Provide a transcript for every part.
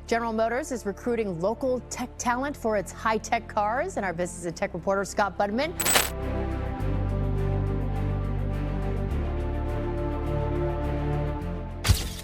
General Motors is recruiting local tech talent for its high-tech cars. And our business and tech reporter, Scott Budman.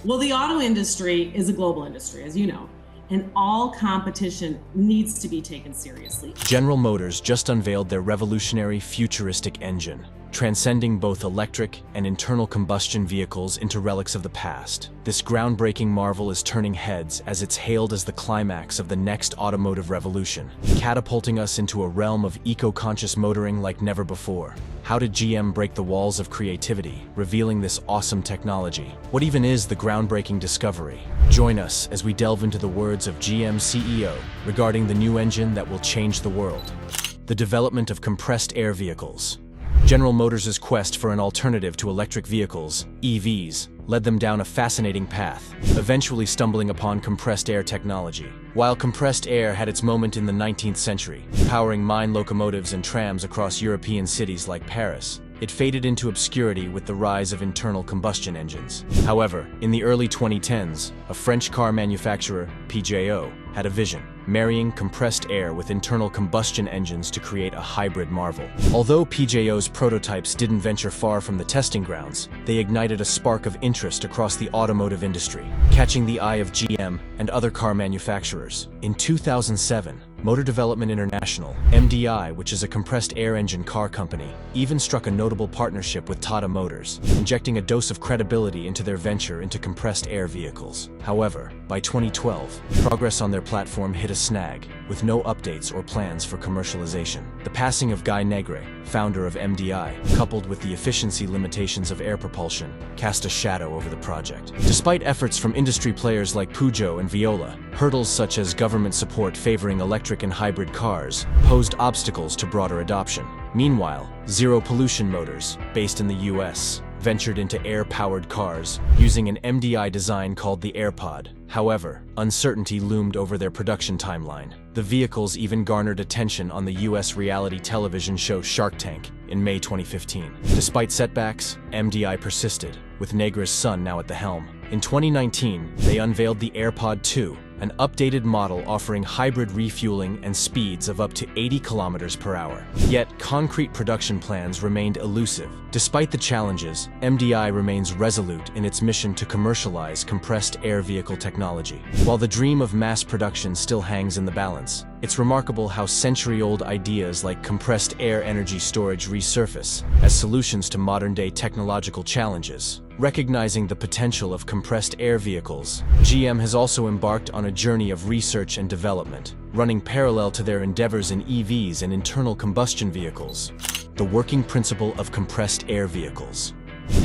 Well, the auto industry is a global industry, as you know, and all competition needs to be taken seriously. General Motors just unveiled their revolutionary futuristic engine, transcending both electric and internal combustion vehicles into relics of the past. This groundbreaking marvel is turning heads as it's hailed as the climax of the next automotive revolution, catapulting us into a realm of eco-conscious motoring like never before. How did GM break the walls of creativity, revealing this awesome technology? What even is the groundbreaking discovery? Join us as we delve into the words of GM CEO regarding the new engine that will change the world. The development of compressed air vehicles. General Motors' quest for an alternative to electric vehicles, EVs, led them down a fascinating path, eventually stumbling upon compressed air technology. While compressed air had its moment in the 19th century, powering mine locomotives and trams across European cities like Paris, it faded into obscurity with the rise of internal combustion engines. However, in the early 2010s, a French car manufacturer, Peugeot, had a vision, marrying compressed air with internal combustion engines to create a hybrid marvel. Although Peugeot's prototypes didn't venture far from the testing grounds, they ignited a spark of interest across the automotive industry, catching the eye of GM and other car manufacturers. In 2007, Motor Development International, MDI, which is a compressed air engine car company, even struck a notable partnership with Tata Motors, injecting a dose of credibility into their venture into compressed air vehicles. However, by 2012, progress on their platform hit a snag, with no updates or plans for commercialization. The passing of Guy Negre, founder of MDI, coupled with the efficiency limitations of air propulsion, cast a shadow over the project. Despite efforts from industry players like Peugeot and Viola, hurdles such as government support favoring electric and hybrid cars posed obstacles to broader adoption. Meanwhile, Zero Pollution Motors, based in the US, ventured into air-powered cars using an MDI design called the AirPod. However, uncertainty loomed over their production timeline. The vehicles even garnered attention on the US reality television show Shark Tank in May 2015. Despite setbacks, MDI persisted, with Negre's son now at the helm. In 2019, they unveiled the AirPod 2, an updated model offering hybrid refueling and speeds of up to 80 kilometers per hour. Yet, concrete production plans remained elusive. Despite the challenges, MDI remains resolute in its mission to commercialize compressed air vehicle technology. While the dream of mass production still hangs in the balance, it's remarkable how century-old ideas like compressed air energy storage resurface as solutions to modern-day technological challenges. Recognizing the potential of compressed air vehicles, GM has also embarked on a journey of research and development, running parallel to their endeavors in EVs and internal combustion vehicles. The working principle of compressed air vehicles.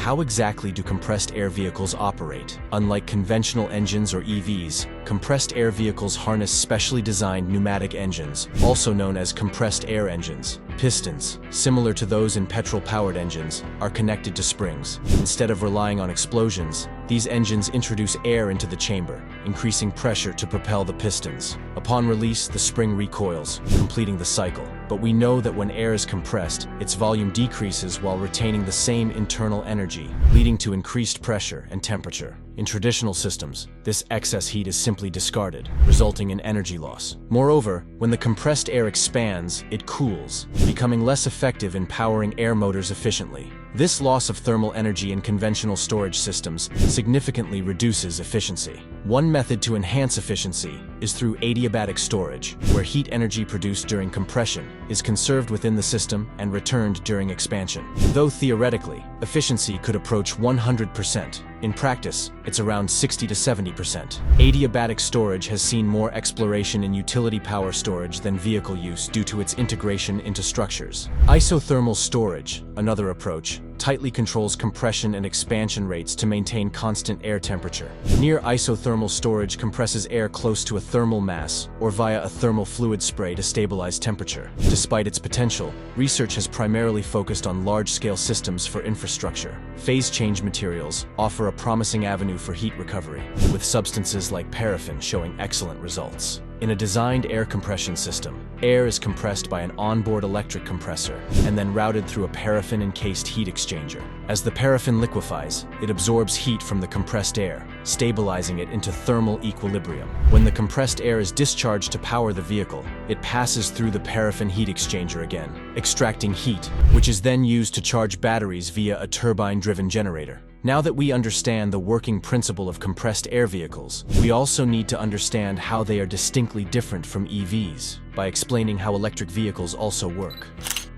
How exactly do compressed air vehicles operate? Unlike conventional engines or EVs, compressed air vehicles harness specially designed pneumatic engines, also known as compressed air engines. Pistons, similar to those in petrol-powered engines, are connected to springs. Instead of relying on explosions, these engines introduce air into the chamber, increasing pressure to propel the pistons. Upon release, the spring recoils, completing the cycle. But we know that when air is compressed, its volume decreases while retaining the same internal energy, leading to increased pressure and temperature. In traditional systems, this excess heat is simply discarded, resulting in energy loss. Moreover, when the compressed air expands, it cools, becoming less effective in powering air motors efficiently. This loss of thermal energy in conventional storage systems significantly reduces efficiency. One method to enhance efficiency is through adiabatic storage, where heat energy produced during compression is conserved within the system and returned during expansion. Though theoretically, efficiency could approach 100%, in practice, it's around 60 to 70%. Adiabatic storage has seen more exploration in utility power storage than vehicle use due to its integration into structures. Isothermal storage, another approach, tightly controls compression and expansion rates to maintain constant air temperature. Near isothermal storage compresses air close to a thermal mass or via a thermal fluid spray to stabilize temperature. Despite its potential, research has primarily focused on large-scale systems for infrastructure. Phase change materials offer a promising avenue for heat recovery, with substances like paraffin showing excellent results. In a designed air compression system, air is compressed by an onboard electric compressor and then routed through a paraffin-encased heat exchanger exchanger. As the paraffin liquefies, it absorbs heat from the compressed air, stabilizing it into thermal equilibrium. When the compressed air is discharged to power the vehicle, it passes through the paraffin heat exchanger again, extracting heat, which is then used to charge batteries via a turbine-driven generator. Now that we understand the working principle of compressed air vehicles, we also need to understand how they are distinctly different from EVs, by explaining how electric vehicles also work.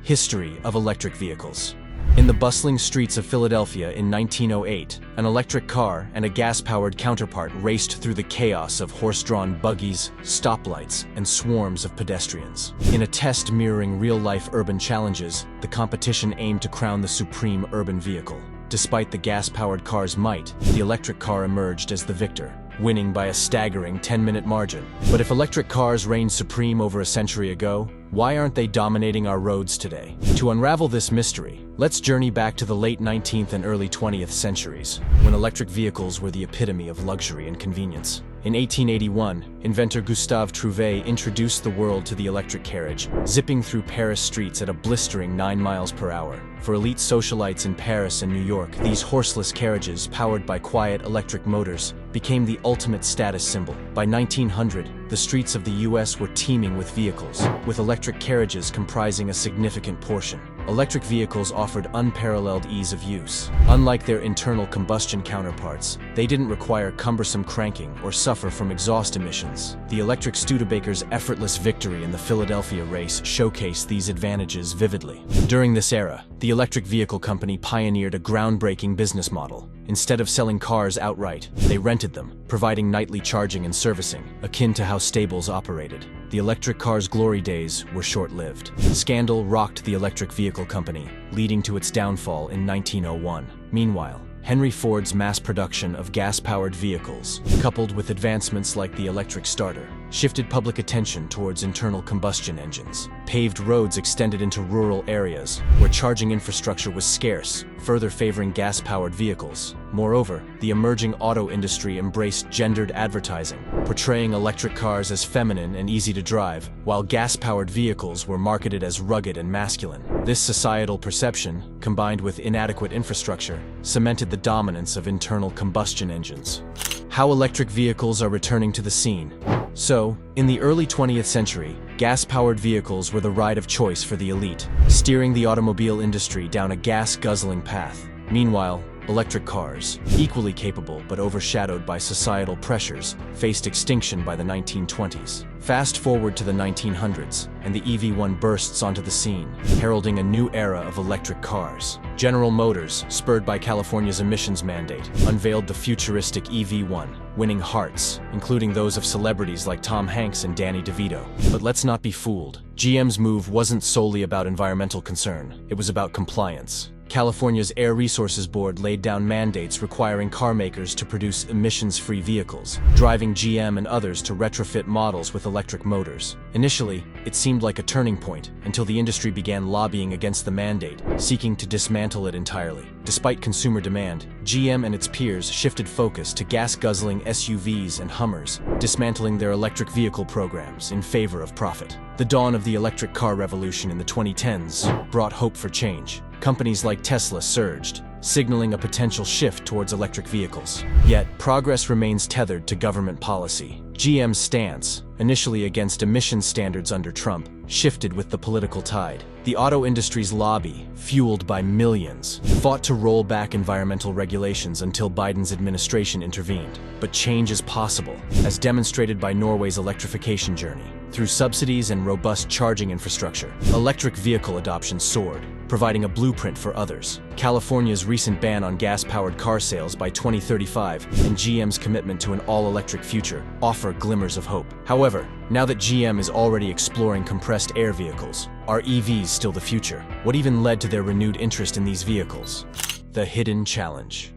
History of electric vehicles. In the bustling streets of Philadelphia in 1908, an electric car and a gas-powered counterpart raced through the chaos of horse-drawn buggies, stoplights, and swarms of pedestrians. In a test mirroring real-life urban challenges, the competition aimed to crown the supreme urban vehicle. Despite the gas-powered car's might, the electric car emerged as the victor, winning by a staggering 10-minute margin. But if electric cars reigned supreme over a century ago, why aren't they dominating our roads today? To unravel this mystery, let's journey back to the late 19th and early 20th centuries, when electric vehicles were the epitome of luxury and convenience. In 1881, inventor Gustave Trouvé introduced the world to the electric carriage, zipping through Paris streets at a blistering 9 miles per hour. For elite socialites in Paris and New York, these horseless carriages, powered by quiet electric motors, became the ultimate status symbol. By 1900, the streets of the US were teeming with vehicles, with electric carriages comprising a significant portion. Electric vehicles offered unparalleled ease of use. Unlike their internal combustion counterparts, they didn't require cumbersome cranking or suffer from exhaust emissions. The electric Studebaker's effortless victory in the Philadelphia race showcased these advantages vividly. During this era, the electric vehicle company pioneered a groundbreaking business model. Instead of selling cars outright, they rented them, providing nightly charging and servicing, akin to how stables operated. The electric car's glory days were short-lived. Scandal rocked the electric vehicle company, leading to its downfall in 1901. Meanwhile, Henry Ford's mass production of gas-powered vehicles, coupled with advancements like the electric starter, shifted public attention towards internal combustion engines. Paved roads extended into rural areas, where charging infrastructure was scarce, further favoring gas-powered vehicles. Moreover, the emerging auto industry embraced gendered advertising, portraying electric cars as feminine and easy to drive, while gas-powered vehicles were marketed as rugged and masculine. This societal perception, combined with inadequate infrastructure, cemented the dominance of internal combustion engines. How electric vehicles are returning to the scene. So, in the early 20th century, gas-powered vehicles were the ride of choice for the elite, steering the automobile industry down a gas-guzzling path. Meanwhile, electric cars, equally capable but overshadowed by societal pressures, faced extinction by the 1920s. Fast forward to the 1900s, and the EV1 bursts onto the scene, heralding a new era of electric cars. General Motors, spurred by California's emissions mandate, unveiled the futuristic EV1, winning hearts, including those of celebrities like Tom Hanks and Danny DeVito. But let's not be fooled. GM's move wasn't solely about environmental concern, it was about compliance. California's Air Resources Board laid down mandates requiring car makers to produce emissions-free vehicles, driving GM and others to retrofit models with electric motors. Initially, it seemed like a turning point, until the industry began lobbying against the mandate, seeking to dismantle it entirely. Despite consumer demand, GM and its peers shifted focus to gas-guzzling SUVs and Hummers, dismantling their electric vehicle programs in favor of profit. The dawn of the electric car revolution in the 2010s brought hope for change. Companies like Tesla surged, signaling a potential shift towards electric vehicles. Yet, progress remains tethered to government policy. GM's stance, initially against emission standards under Trump, shifted with the political tide. The auto industry's lobby, fueled by millions, fought to roll back environmental regulations until Biden's administration intervened. But change is possible, as demonstrated by Norway's electrification journey. Through subsidies and robust charging infrastructure, electric vehicle adoption soared, providing a blueprint for others. California's recent ban on gas-powered car sales by 2035 and GM's commitment to an all-electric future offer glimmers of hope. However, now that GM is already exploring compressed air vehicles, are EVs still the future? What even led to their renewed interest in these vehicles? The hidden challenge.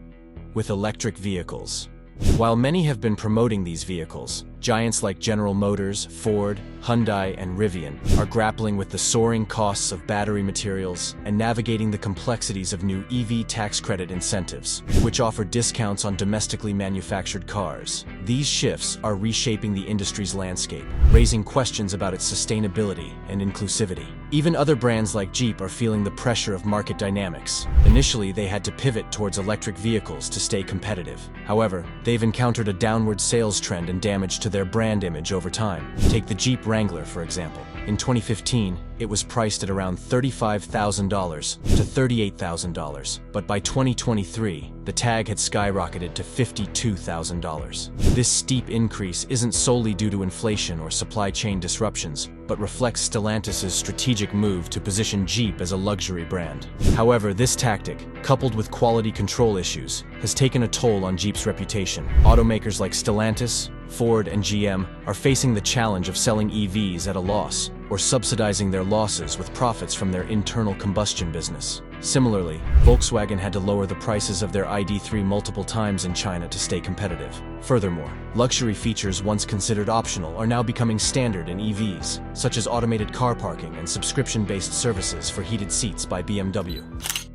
With electric vehicles. While many have been promoting these vehicles, Giants like General Motors, Ford, Hyundai, and Rivian are grappling with the soaring costs of battery materials and navigating the complexities of new EV tax credit incentives, which offer discounts on domestically manufactured cars. These shifts are reshaping the industry's landscape, raising questions about its sustainability and inclusivity. Even other brands like Jeep are feeling the pressure of market dynamics. Initially, they had to pivot towards electric vehicles to stay competitive. However, they've encountered a downward sales trend and damage to their brand image over time. Take the Jeep Wrangler, for example. In 2015, it was priced at around $35,000 to $38,000, but by 2023, the tag had skyrocketed to $52,000. This steep increase isn't solely due to inflation or supply chain disruptions, but reflects Stellantis's strategic move to position Jeep as a luxury brand. However, this tactic, coupled with quality control issues, has taken a toll on Jeep's reputation. Automakers like Stellantis, Ford, and GM are facing the challenge of selling EVs at a loss, or subsidizing their losses with profits from their internal combustion business. Similarly, Volkswagen had to lower the prices of their ID.3 multiple times in China to stay competitive. Furthermore, luxury features once considered optional are now becoming standard in EVs, such as automated car parking and subscription-based services for heated seats by BMW.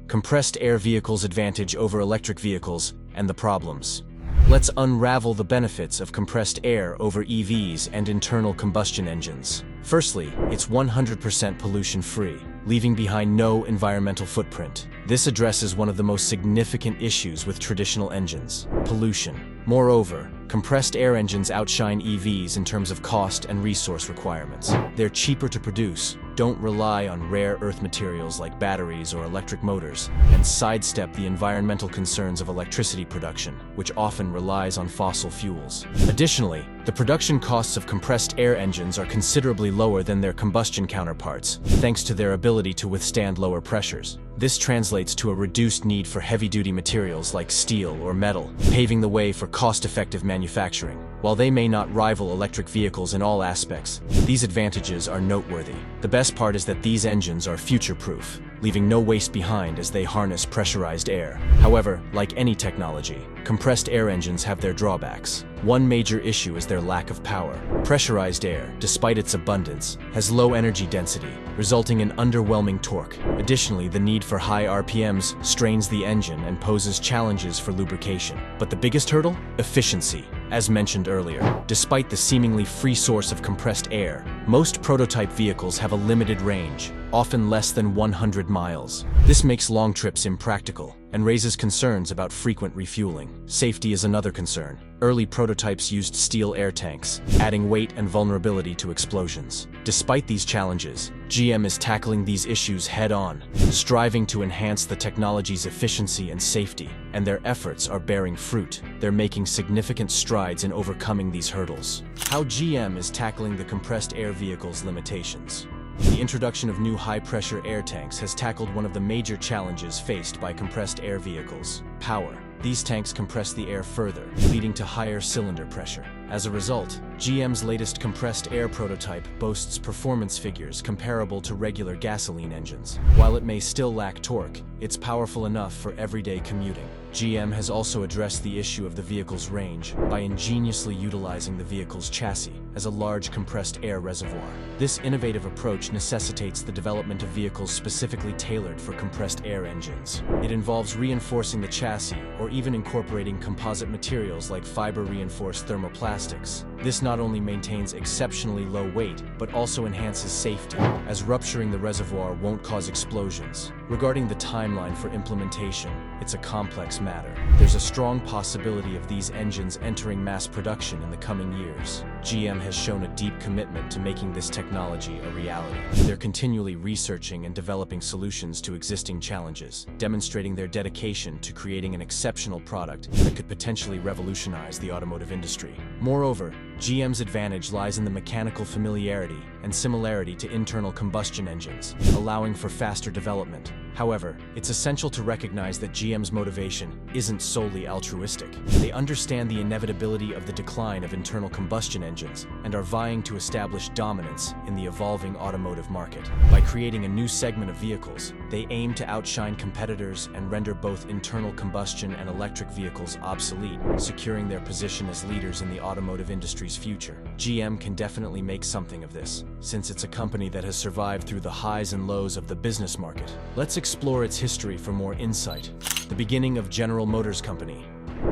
Compressed air vehicles' advantage over electric vehicles and the problems. Let's unravel the benefits of compressed air over EVs and internal combustion engines. Firstly, it's 100% pollution-free, leaving behind no environmental footprint. This addresses one of the most significant issues with traditional engines: pollution. Moreover, compressed air engines outshine EVs in terms of cost and resource requirements. They're cheaper to produce, don't rely on rare earth materials like batteries or electric motors, and sidestep the environmental concerns of electricity production, which often relies on fossil fuels. Additionally, the production costs of compressed air engines are considerably lower than their combustion counterparts, thanks to their ability to withstand lower pressures. This translates to a reduced need for heavy-duty materials like steel or metal, paving the way for cost-effective manufacturing. While they may not rival electric vehicles in all aspects, these advantages are noteworthy. The best part is that these engines are future-proof, leaving no waste behind as they harness pressurized air. However, like any technology, compressed air engines have their drawbacks. One major issue is their lack of power. Pressurized air, despite its abundance, has low energy density, resulting in underwhelming torque. Additionally, the need for high RPMs strains the engine and poses challenges for lubrication. But the biggest hurdle? Efficiency. As mentioned earlier, despite the seemingly free source of compressed air, most prototype vehicles have a limited range, often less than 100 miles. This makes long trips impractical and raises concerns about frequent refueling. Safety is another concern. Early prototypes used steel air tanks, adding weight and vulnerability to explosions. Despite these challenges, GM is tackling these issues head-on, striving to enhance the technology's efficiency and safety, and their efforts are bearing fruit. They're making significant strides in overcoming these hurdles. How GM is tackling the compressed air vehicle's limitations. The introduction of new high-pressure air tanks has tackled one of the major challenges faced by compressed air vehicles: power. These tanks compress the air further, leading to higher cylinder pressure. As a result, GM's latest compressed air prototype boasts performance figures comparable to regular gasoline engines. While it may still lack torque, it's powerful enough for everyday commuting. GM has also addressed the issue of the vehicle's range by ingeniously utilizing the vehicle's chassis as a large compressed air reservoir. This innovative approach necessitates the development of vehicles specifically tailored for compressed air engines. It involves reinforcing the chassis or even incorporating composite materials like fiber-reinforced thermoplastics. This not only maintains exceptionally low weight, but also enhances safety, as rupturing the reservoir won't cause explosions. Regarding the timeline for implementation, it's a complex matter. There's a strong possibility of these engines entering mass production in the coming years. GM has shown a deep commitment to making this technology a reality. They're continually researching and developing solutions to existing challenges, demonstrating their dedication to creating an exceptional product that could potentially revolutionize the automotive industry. Moreover, GM's advantage lies in the mechanical familiarity and similarity to internal combustion engines, allowing for faster development. However, it's essential to recognize that GM's motivation isn't solely altruistic. They understand the inevitability of the decline of internal combustion engines and are vying to establish dominance in the evolving automotive market. By creating a new segment of vehicles, they aim to outshine competitors and render both internal combustion and electric vehicles obsolete, securing their position as leaders in the automotive industry's future. GM can definitely make something of this, since it's a company that has survived through the highs and lows of the business market. Let's explore its history for more insight. The beginning of General Motors Company.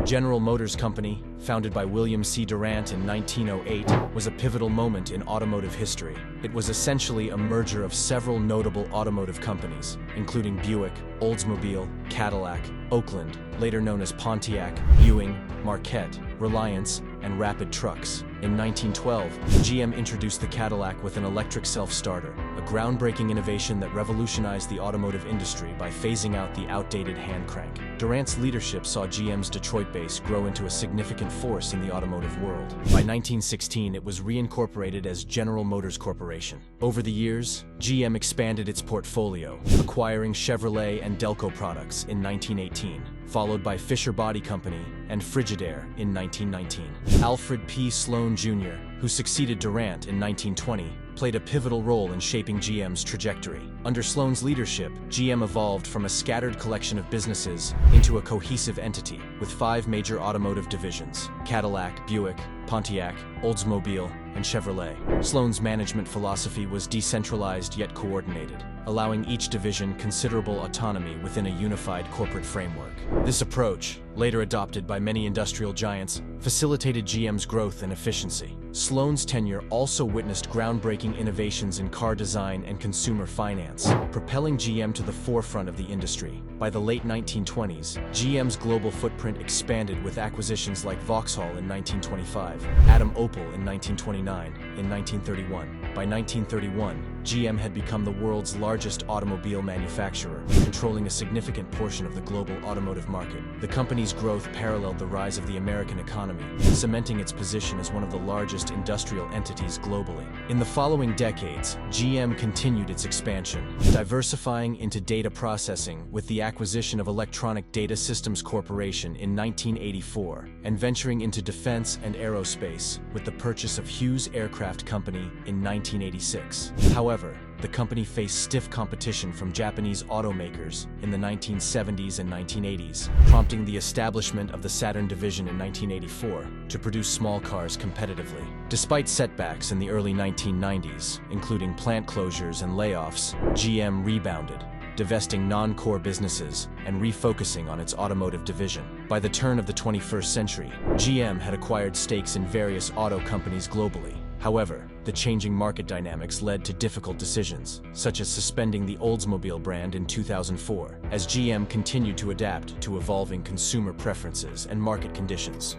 General Motors Company, founded by William C. Durant in 1908, was a pivotal moment in automotive history. It was essentially a merger of several notable automotive companies, including Buick, Oldsmobile, Cadillac, Oakland, later known as Pontiac, Ewing, Marquette, Reliance, and Rapid Trucks. In 1912, GM introduced the Cadillac with an electric self-starter, a groundbreaking innovation that revolutionized the automotive industry by phasing out the outdated hand crank. Durant's leadership saw GM's Detroit base grow into a significant force in the automotive world. By 1916, it was reincorporated as General Motors Corporation. Over the years, GM expanded its portfolio, acquiring Chevrolet and Delco products in 1918, followed by Fisher Body Company and Frigidaire in 1919. Alfred P. Sloan Jr., who succeeded Durant in 1920, played a pivotal role in shaping GM's trajectory. Under Sloan's leadership, GM evolved from a scattered collection of businesses into a cohesive entity, with 5 major automotive divisions: Cadillac, Buick, Pontiac, Oldsmobile, and Chevrolet. Sloan's management philosophy was decentralized yet coordinated, allowing each division considerable autonomy within a unified corporate framework. This approach, later adopted by many industrial giants, facilitated GM's growth and efficiency. Sloan's tenure also witnessed groundbreaking innovations in car design and consumer finance, propelling GM to the forefront of the industry. By the late 1920s, GM's global footprint expanded with acquisitions like Vauxhall in 1925, Adam Opel in 1929, and 1931. By 1931, GM had become the world's largest automobile manufacturer, controlling a significant portion of the global automotive market. The company's growth paralleled the rise of the American economy, cementing its position as one of the largest industrial entities globally. In the following decades, GM continued its expansion, diversifying into data processing with the acquisition of Electronic Data Systems Corporation in 1984, and venturing into defense and aerospace with the purchase of Hughes Aircraft Company in 1986. However, the company faced stiff competition from Japanese automakers in the 1970s and 1980s, prompting the establishment of the Saturn division in 1984 to produce small cars competitively. Despite setbacks in the early 1990s, including plant closures and layoffs, GM rebounded, divesting non-core businesses and refocusing on its automotive division. By the turn of the 21st century, GM had acquired stakes in various auto companies globally. However, the changing market dynamics led to difficult decisions, such as suspending the Oldsmobile brand in 2004, as GM continued to adapt to evolving consumer preferences and market conditions.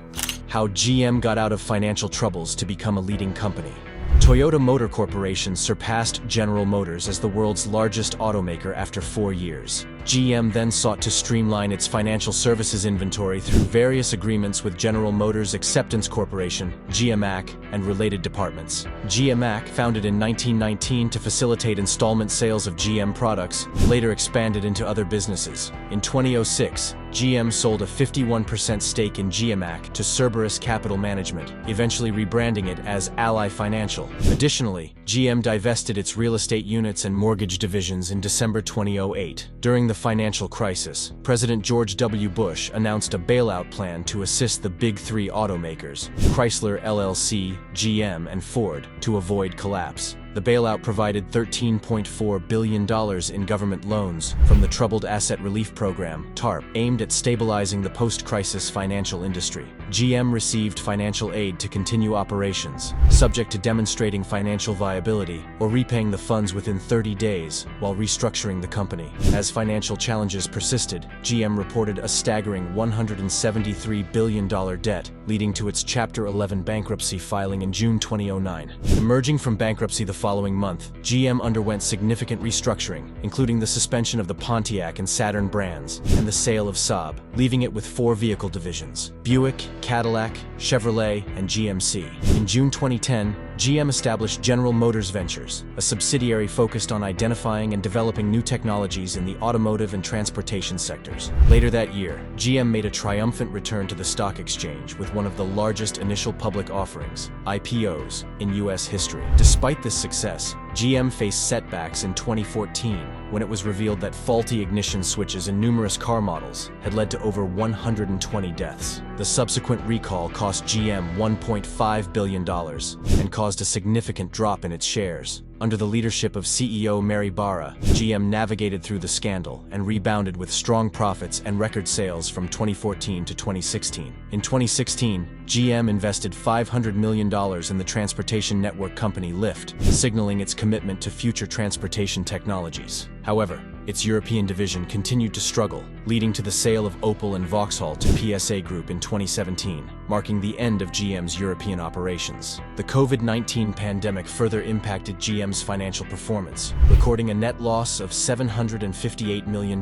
How GM got out of financial troubles to become a leading company. Toyota Motor Corporation surpassed General Motors as the world's largest automaker after 4 years. GM then sought to streamline its financial services inventory through various agreements with General Motors Acceptance Corporation, GMAC, and related departments. GMAC, founded in 1919 to facilitate installment sales of GM products, later expanded into other businesses. In 2006, GM sold a 51% stake in GMAC to Cerberus Capital Management, eventually rebranding it as Ally Financial. Additionally, GM divested its real estate units and mortgage divisions in December 2008. During the financial crisis, President George W. Bush announced a bailout plan to assist the big 3 automakers, Chrysler LLC, GM, and Ford, to avoid collapse. The bailout provided $13.4 billion in government loans from the Troubled Asset Relief Program, TARP, aimed at stabilizing the post-crisis financial industry. GM received financial aid to continue operations, subject to demonstrating financial viability or repaying the funds within 30 days while restructuring the company. As financial challenges persisted, GM reported a staggering $173 billion debt, leading to its Chapter 11 bankruptcy filing in June 2009. Emerging from bankruptcy the following month, GM underwent significant restructuring, including the suspension of the Pontiac and Saturn brands and the sale of Saab, leaving it with 4 vehicle divisions: Buick, Cadillac, Chevrolet, and GMC. In June 2010, GM established General Motors Ventures, a subsidiary focused on identifying and developing new technologies in the automotive and transportation sectors. Later that year, GM made a triumphant return to the stock exchange with one of the largest initial public offerings, IPOs, in U.S. history. Despite this success, GM faced setbacks in 2014 when it was revealed that faulty ignition switches in numerous car models had led to over 120 deaths. The subsequent recall cost GM $1.5 billion and caused a significant drop in its shares. Under the leadership of CEO Mary Barra, GM navigated through the scandal and rebounded with strong profits and record sales from 2014 to 2016. In 2016, GM invested $500 million in the transportation network company Lyft, signaling its commitment to future transportation technologies. However, its European division continued to struggle, leading to the sale of Opel and Vauxhall to PSA Group in 2017, marking the end of GM's European operations. The COVID-19 pandemic further impacted GM's financial performance, recording a net loss of $758 million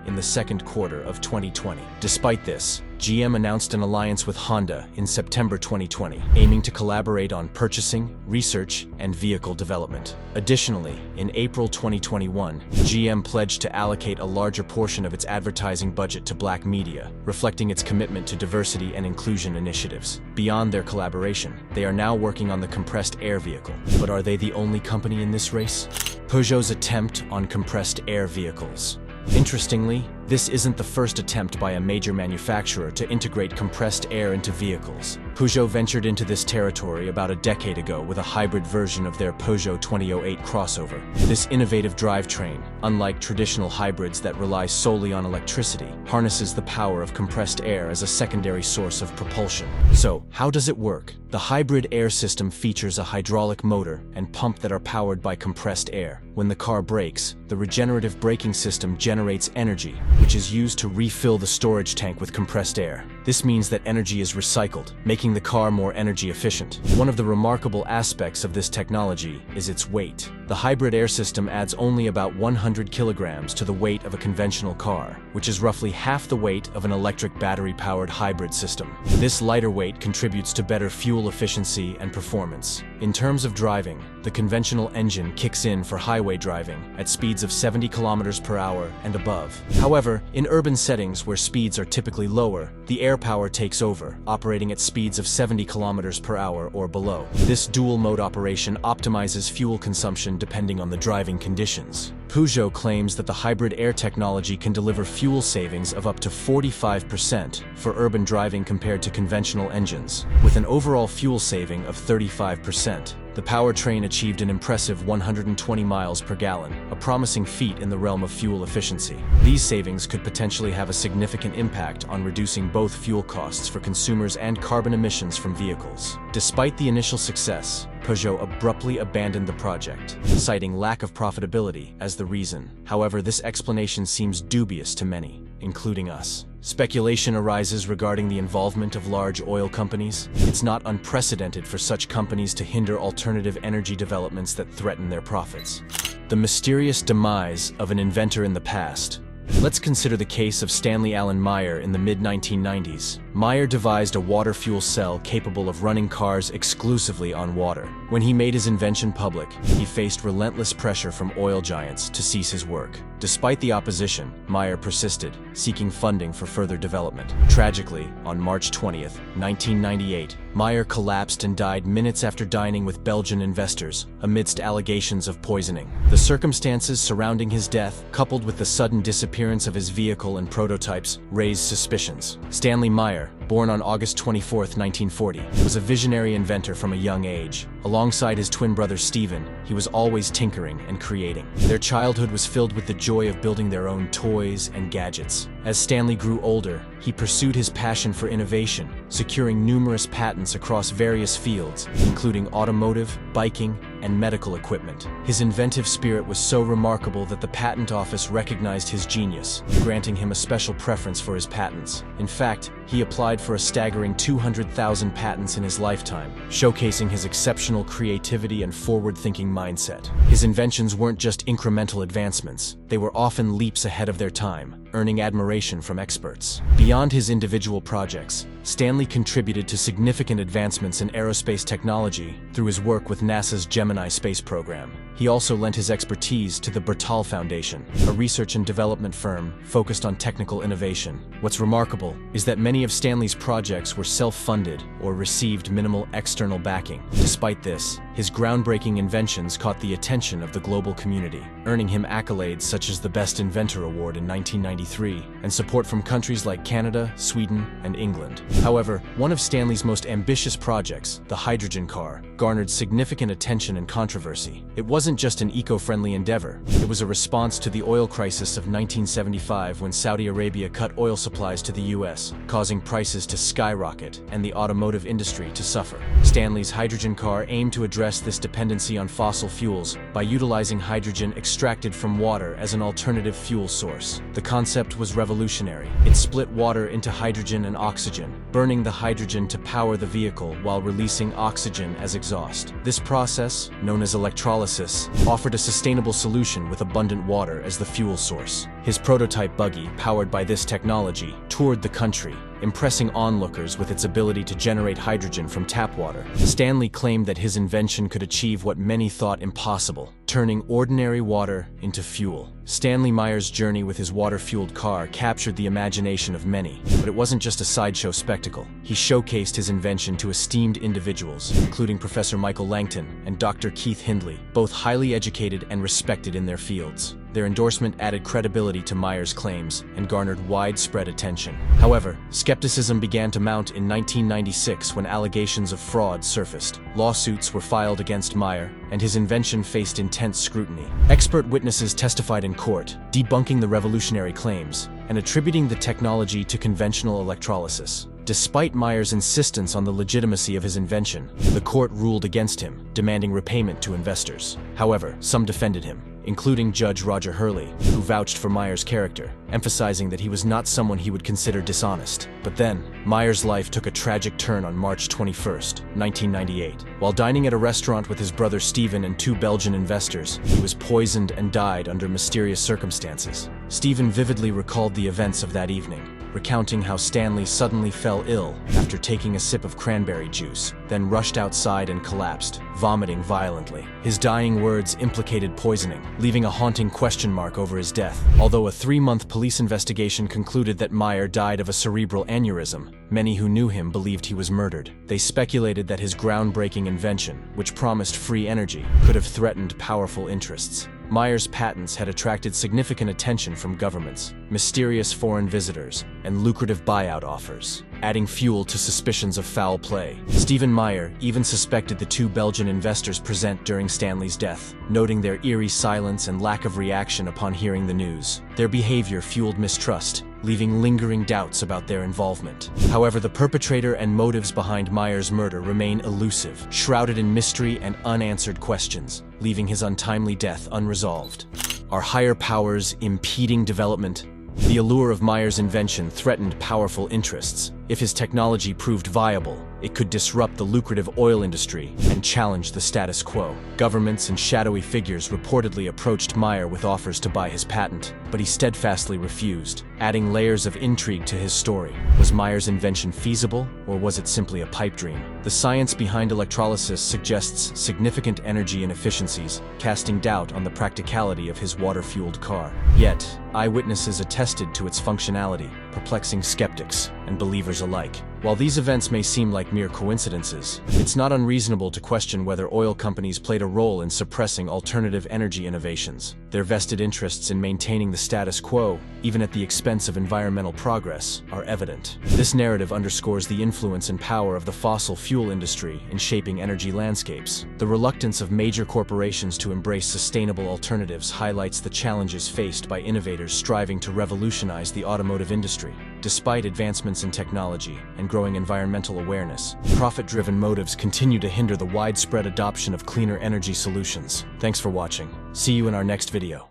in the second quarter of 2020. Despite this, GM announced an alliance with Honda in September 2020, aiming to collaborate on purchasing, research, and vehicle development. Additionally, in April 2021, GM pledged to allocate a larger portion of its advertising budget to Black media, reflecting its commitment to diversity and inclusion initiatives. Beyond their collaboration, they are now working on the compressed air vehicle. But are they the only company in this race? Peugeot's attempt on compressed air vehicles. Interestingly, this isn't the first attempt by a major manufacturer to integrate compressed air into vehicles. Peugeot ventured into this territory about a decade ago with a hybrid version of their Peugeot 2008 crossover. This innovative drivetrain, unlike traditional hybrids that rely solely on electricity, harnesses the power of compressed air as a secondary source of propulsion. So, how does it work? The hybrid air system features a hydraulic motor and pump that are powered by compressed air. When the car brakes, the regenerative braking system generates energy, which is used to refill the storage tank with compressed air. This means that energy is recycled, making the car more energy efficient. One of the remarkable aspects of this technology is its weight. The hybrid air system adds only about 100 kilograms to the weight of a conventional car, which is roughly half the weight of an electric battery-powered hybrid system. This lighter weight contributes to better fuel efficiency and performance. In terms of driving, the conventional engine kicks in for highway driving at speeds of 70 kilometers per hour and above. However, in urban settings where speeds are typically lower, the air power takes over, operating at speeds of 70 kilometers per hour or below. This dual-mode operation optimizes fuel consumption depending on the driving conditions. Peugeot claims that the hybrid air technology can deliver fuel savings of up to 45% for urban driving compared to conventional engines, with an overall fuel saving of 35%. The powertrain achieved an impressive 120 miles per gallon, a promising feat in the realm of fuel efficiency. These savings could potentially have a significant impact on reducing both fuel costs for consumers and carbon emissions from vehicles. Despite the initial success, Peugeot abruptly abandoned the project, citing lack of profitability as the reason. However, this explanation seems dubious to many, including us. Speculation arises regarding the involvement of large oil companies. It's not unprecedented for such companies to hinder alternative energy developments that threaten their profits. The mysterious demise of an inventor in the past. Let's consider the case of Stanley Allen Meyer in the mid-1990s. Meyer devised a water fuel cell capable of running cars exclusively on water. When he made his invention public, he faced relentless pressure from oil giants to cease his work. Despite the opposition, Meyer persisted, seeking funding for further development. Tragically, on March 20th, 1998, Meyer collapsed and died minutes after dining with Belgian investors, amidst allegations of poisoning. The circumstances surrounding his death, coupled with the sudden disappearance of his vehicle and prototypes, raised suspicions. Stanley Meyer, born on August 24, 1940, was a visionary inventor from a young age. Alongside his twin brother Stephen, he was always tinkering and creating. Their childhood was filled with the joy of building their own toys and gadgets. As Stanley grew older, he pursued his passion for innovation, securing numerous patents across various fields, including automotive, biking, and medical equipment. His inventive spirit was so remarkable that the patent office recognized his genius, granting him a special preference for his patents. In fact, he applied for a staggering 200,000 patents in his lifetime, showcasing his exceptional creativity and forward-thinking mindset. His inventions weren't just incremental advancements, they were often leaps ahead of their time, earning admiration from experts. Beyond his individual projects, Stanley contributed to significant advancements in aerospace technology through his work with NASA's Gemini space program. He also lent his expertise to the Bertal Foundation, a research and development firm focused on technical innovation. What's remarkable is that many of Stanley's projects were self-funded or received minimal external backing. Despite this, his groundbreaking inventions caught the attention of the global community, earning him accolades such as the Best Inventor Award in 1993 and support from countries like Canada, Sweden, and England. However, one of Stanley's most ambitious projects, the hydrogen car, garnered significant attention and controversy. It wasn't just an eco-friendly endeavor, it was a response to the oil crisis of 1975 when Saudi Arabia cut oil supplies to the US, causing prices to skyrocket and the automotive industry to suffer. Stanley's hydrogen car aimed to address this dependency on fossil fuels by utilizing hydrogen extracted from water as an alternative fuel source. The concept was revolutionary. It split water into hydrogen and oxygen, burning the hydrogen to power the vehicle while releasing oxygen as exhaust. This process, known as electrolysis, offered a sustainable solution with abundant water as the fuel source. His prototype buggy, powered by this technology, toured the country, impressing onlookers with its ability to generate hydrogen from tap water. Stanley claimed that his invention could achieve what many thought impossible, turning ordinary water into fuel. Stanley Meyer's journey with his water-fueled car captured the imagination of many, but it wasn't just a sideshow spectacle. He showcased his invention to esteemed individuals, including Professor Michael Langton and Dr. Keith Hindley, both highly educated and respected in their fields. Their endorsement added credibility to Meyer's claims and garnered widespread attention. However, skepticism began to mount in 1996 when allegations of fraud surfaced. Lawsuits were filed against Meyer, and his invention faced intense scrutiny. Expert witnesses testified in court, debunking the revolutionary claims and attributing the technology to conventional electrolysis. Despite Meyer's insistence on the legitimacy of his invention, the court ruled against him, demanding repayment to investors. However, some defended him, including Judge Roger Hurley, who vouched for Meyer's character, emphasizing that he was not someone he would consider dishonest. But then, Meyer's life took a tragic turn on March 21, 1998. While dining at a restaurant with his brother Steven and two Belgian investors, he was poisoned and died under mysterious circumstances. Steven vividly recalled the events of that evening, recounting how Stanley suddenly fell ill after taking a sip of cranberry juice, then rushed outside and collapsed, vomiting violently. His dying words implicated poisoning, leaving a haunting question mark over his death. Although a 3-month police investigation concluded that Meyer died of a cerebral aneurysm, many who knew him believed he was murdered. They speculated that his groundbreaking invention, which promised free energy, could have threatened powerful interests. Meyer's patents had attracted significant attention from governments, mysterious foreign visitors, and lucrative buyout offers, adding fuel to suspicions of foul play. Stephen Meyer even suspected the two Belgian investors present during Stanley's death, noting their eerie silence and lack of reaction upon hearing the news. Their behavior fueled mistrust, leaving lingering doubts about their involvement. However, the perpetrator and motives behind Meyer's murder remain elusive, shrouded in mystery and unanswered questions, leaving his untimely death unresolved. Are higher powers impeding development? The allure of Meyer's invention threatened powerful interests. If his technology proved viable, it could disrupt the lucrative oil industry and challenge the status quo. Governments and shadowy figures reportedly approached Meyer with offers to buy his patent, but he steadfastly refused, adding layers of intrigue to his story. Was Meyer's invention feasible, or was it simply a pipe dream? The science behind electrolysis suggests significant energy inefficiencies, casting doubt on the practicality of his water-fueled car. Yet, eyewitnesses attested to its functionality, perplexing skeptics and believers alike. While these events may seem like mere coincidences, it's not unreasonable to question whether oil companies played a role in suppressing alternative energy innovations. Their vested interests in maintaining the status quo, even at the expense of environmental progress, are evident. This narrative underscores the influence and power of the fossil fuel industry in shaping energy landscapes. The reluctance of major corporations to embrace sustainable alternatives highlights the challenges faced by innovators striving to revolutionize the automotive industry. Despite advancements in technology and growing environmental awareness, profit-driven motives continue to hinder the widespread adoption of cleaner energy solutions. Thanks for watching. See you in our next video.